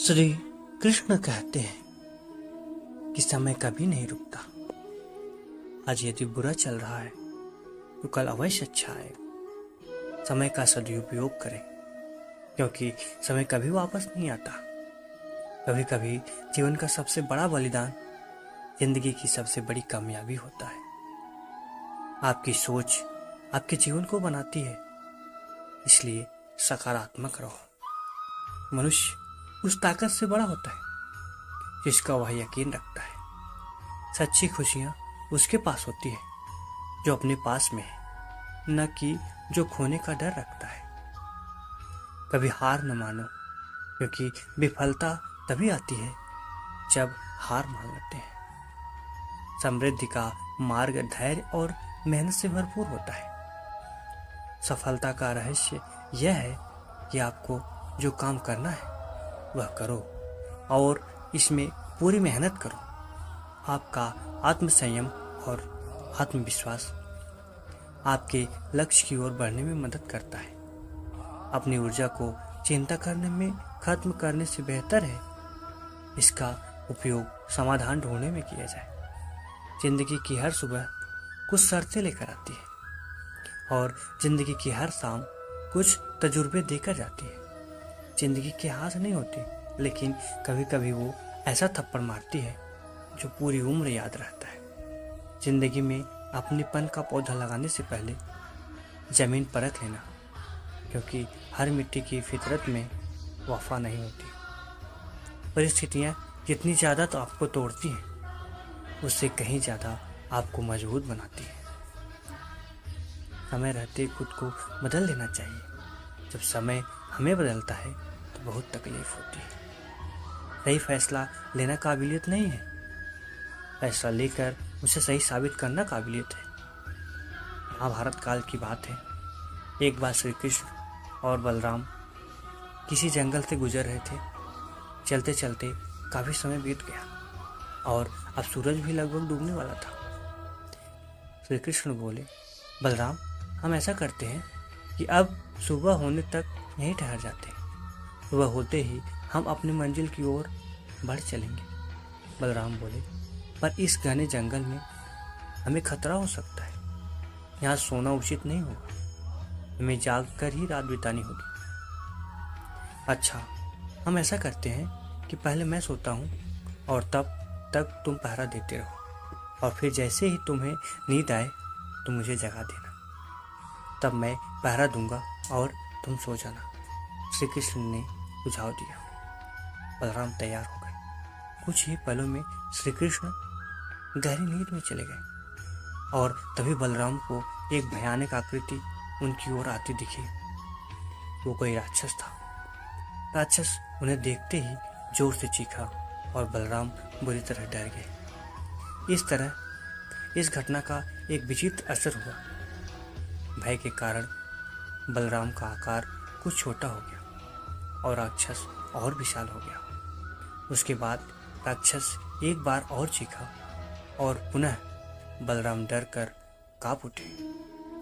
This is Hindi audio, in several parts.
श्री कृष्ण कहते हैं कि समय कभी नहीं रुकता। आज यदि बुरा चल रहा है तो कल अवश्य अच्छा आएगा। समय का सदुपयोग करें, क्योंकि समय कभी वापस नहीं आता। कभी कभी जीवन का सबसे बड़ा बलिदान जिंदगी की सबसे बड़ी कामयाबी होता है। आपकी सोच आपके जीवन को बनाती है, इसलिए सकारात्मक रहो। मनुष्य उस ताकत से बड़ा होता है जिसका वह यकीन रखता है। सच्ची खुशियां उसके पास होती है जो अपने पास में है, न कि जो खोने का डर रखता है। कभी हार न मानो, क्योंकि विफलता तभी आती है जब हार मान लेते हैं। समृद्धि का मार्ग धैर्य और मेहनत से भरपूर होता है। सफलता का रहस्य यह है कि आपको जो काम करना है वह करो और इसमें पूरी मेहनत करो। आपका आत्मसंयम और आत्मविश्वास आपके लक्ष्य की ओर बढ़ने में मदद करता है। अपनी ऊर्जा को चिंता करने में खत्म करने से बेहतर है इसका उपयोग समाधान ढूंढने में किया जाए। जिंदगी की हर सुबह कुछ शर्तें लेकर आती है और जिंदगी की हर शाम कुछ तजुर्बे देकर जाती है। जिंदगी के हाथ नहीं होती, लेकिन कभी कभी वो ऐसा थप्पड़ मारती है जो पूरी उम्र याद रहता है। जिंदगी में अपनेपन का पौधा लगाने से पहले जमीन परख लेना, क्योंकि हर मिट्टी की फितरत में वफा नहीं होती। परिस्थितियाँ जितनी ज़्यादा तो आपको तोड़ती हैं, उससे कहीं ज़्यादा आपको मजबूत बनाती है। समय रहते खुद को बदल लेना चाहिए। जब समय हमें बदलता है तो बहुत तकलीफ होती है। सही फैसला लेना काबिलियत नहीं है, फैसला लेकर उसे सही साबित करना काबिलियत है। महाभारत काल की बात है। एक बार श्री कृष्ण और बलराम किसी जंगल से गुजर रहे थे। चलते चलते काफी समय बीत गया और अब सूरज भी लगभग डूबने वाला था। श्री कृष्ण बोले, बलराम, हम ऐसा करते हैं कि अब सुबह होने तक यहीं ठहर जाते हैं। सुबह होते ही हम अपनी मंजिल की ओर बढ़ चलेंगे। बलराम बोले, पर इस घने जंगल में हमें खतरा हो सकता है। यहाँ सोना उचित नहीं होगा, हमें जाग कर ही रात बितानी होगी। अच्छा, हम ऐसा करते हैं कि पहले मैं सोता हूँ और तब तक तुम पहरा देते रहो, और फिर जैसे ही तुम्हें नींद आए तो मुझे जगा देना। तब मैं पहरा दूंगा और तुम सो जाना। श्री कृष्ण ने सुझाव दिया। बलराम तैयार हो गए। कुछ ही पलों में श्री कृष्ण गहरी नींद में चले गए और तभी बलराम को एक भयानक आकृति उनकी ओर आती दिखी। वो कोई राक्षस था। राक्षस उन्हें देखते ही जोर से चीखा और बलराम बुरी तरह डर गए। इस तरह इस घटना का एक विचित्र असर हुआ। भय के कारण बलराम का आकार कुछ छोटा हो गया और राक्षस और विशाल हो गया। उसके बाद राक्षस एक बार और चीखा और पुनः बलराम डर कर कांप उठे।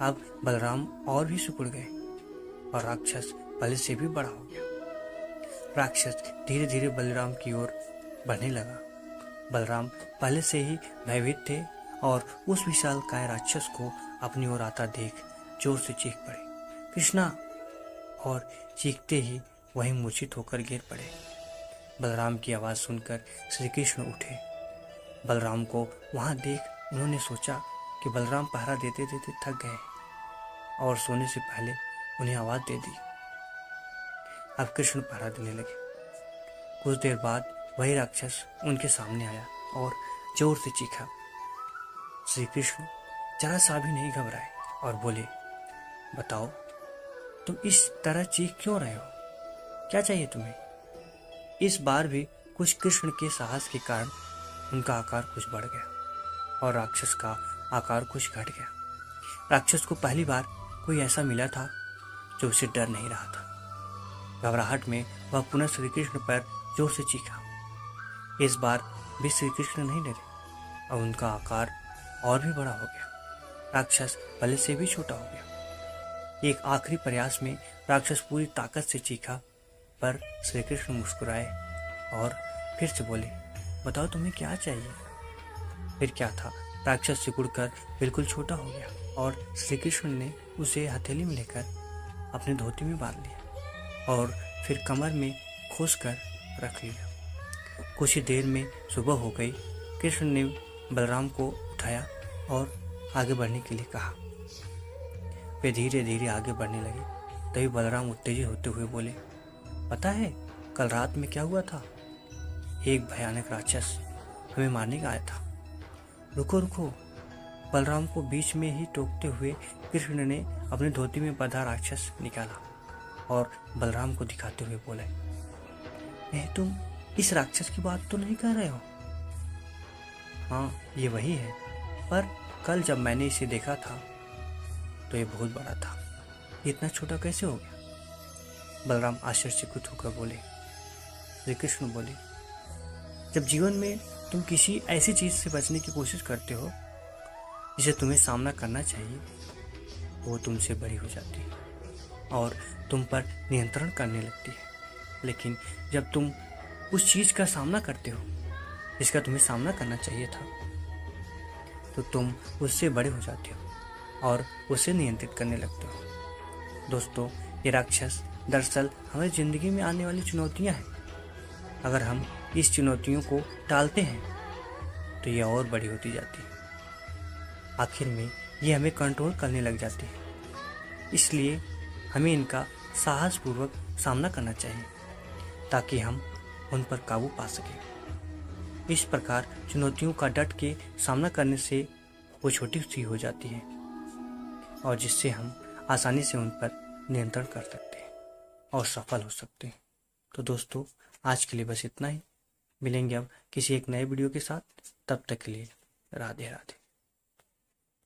अब बलराम और भी सिकुड़ गए और राक्षस पहले से भी बड़ा हो गया। राक्षस धीरे धीरे बलराम की ओर बढ़ने लगा। बलराम पहले से ही भयभीत थे और उस विशालकाय राक्षस को अपनी ओर आता देख जोर से चीख पड़े, कृष्णा, और चीखते ही वहीं मूर्छित होकर गिर पड़े। बलराम की आवाज़ सुनकर श्री कृष्ण उठे। बलराम को वहां देख उन्होंने सोचा कि बलराम पहरा देते देते थक गए और सोने से पहले उन्हें आवाज़ दे दी। अब कृष्ण पहरा देने लगे। कुछ देर बाद वही राक्षस उनके सामने आया और जोर से चीखा। श्री कृष्ण जरा सा भी नहीं घबराए और बोले, बताओ, तुम इस तरह चीख क्यों रहे हो? क्या चाहिए तुम्हें? इस बार भी कुछ कृष्ण के साहस के कारण उनका आकार कुछ बढ़ गया और राक्षस का आकार कुछ घट गया। राक्षस को पहली बार कोई ऐसा मिला था जो उसे डर नहीं रहा था। घबराहट में वह पुनः श्री कृष्ण पर जोर से चीखा। इस बार भी श्री कृष्ण नहीं डरे और उनका आकार और भी बड़ा हो गया। राक्षस पहले से भी छोटा हो गया। एक आखिरी प्रयास में राक्षस पूरी ताकत से चीखा, पर श्री कृष्ण मुस्कुराए और फिर से बोले, बताओ तुम्हें क्या चाहिए। फिर क्या था, राक्षस सिकुड़कर बिल्कुल छोटा हो गया और श्री कृष्ण ने उसे हथेली में लेकर अपनी धोती में बांध लिया और फिर कमर में खोस कर रख लिया। कुछ ही देर में सुबह हो गई। कृष्ण ने बलराम को उठाया और आगे बढ़ने के लिए कहा। वे धीरे धीरे आगे बढ़ने लगे। तभी बलराम उत्तेजित होते हुए बोले, पता है कल रात में क्या हुआ था? एक भयानक राक्षस हमें मारने का आया था। रुको रुको। बलराम को बीच में ही टोकते हुए कृष्ण ने अपनी धोती में बंधा राक्षस निकाला और बलराम को दिखाते हुए बोले, नहीं तुम इस राक्षस की बात तो नहीं कर रहे हो? हाँ ये वही है, पर कल जब मैंने इसे देखा था तो ये बहुत बड़ा था, ये इतना छोटा कैसे हो गया? बलराम आश्चर्यचकित होकर बोले। श्री कृष्ण बोले, जब जीवन में तुम किसी ऐसी चीज से बचने की कोशिश करते हो जिसे तुम्हें सामना करना चाहिए, वो तुमसे बड़ी हो जाती है और तुम पर नियंत्रण करने लगती है। लेकिन जब तुम उस चीज का सामना करते हो जिसका तुम्हें सामना करना चाहिए था, तो तुम उससे बड़े हो जाते हो और उसे नियंत्रित करने लगते हो। दोस्तों, ये राक्षस दरअसल हमारी जिंदगी में आने वाली चुनौतियां हैं। अगर हम इस चुनौतियों को टालते हैं तो ये और बड़ी होती जाती है। आखिर में ये हमें कंट्रोल करने लग जाती है। इसलिए हमें इनका साहसपूर्वक सामना करना चाहिए ताकि हम उन पर काबू पा सकें। इस प्रकार चुनौतियों का डट के सामना करने से वो छोटी सी हो जाती है और जिससे हम आसानी से उन पर नियंत्रण कर सकते हैं और सफल हो सकते हैं। तो दोस्तों, आज के लिए बस इतना ही। मिलेंगे अब किसी एक नए वीडियो के साथ। तब तक के लिए राधे राधे।